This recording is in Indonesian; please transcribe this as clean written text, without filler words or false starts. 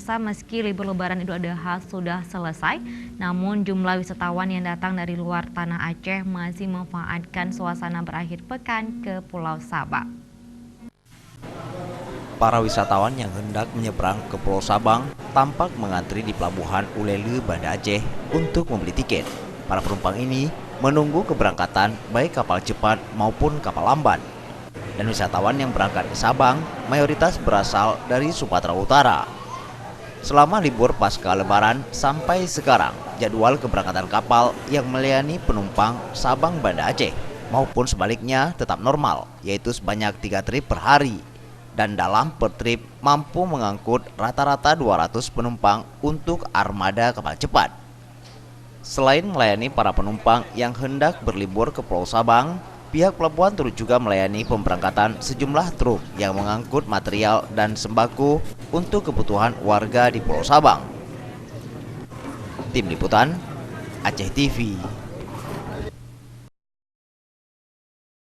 pemirsa, meski libur Lebaran Idul Adha sudah selesai, namun jumlah wisatawan yang datang dari luar tanah Aceh masih memanfaatkan suasana berakhir pekan ke Pulau Sabang. Para wisatawan yang hendak menyeberang ke Pulau Sabang tampak mengantri di pelabuhan Ulele, Banda Aceh untuk membeli tiket. Para penumpang ini menunggu keberangkatan baik kapal cepat maupun kapal lambat. Dan wisatawan yang berangkat ke Sabang mayoritas berasal dari Sumatera Utara. Selama libur pasca Lebaran sampai sekarang, jadwal keberangkatan kapal yang melayani penumpang Sabang Banda Aceh maupun sebaliknya tetap normal, yaitu sebanyak 3 trip per hari. Dan dalam per trip mampu mengangkut rata-rata 200 penumpang untuk armada kapal cepat. Selain melayani para penumpang yang hendak berlibur ke Pulau Sabang, pihak pelabuhan turut juga melayani pemberangkatan sejumlah truk yang mengangkut material dan sembako untuk kebutuhan warga di Pulau Sabang. Tim Liputan Aceh TV.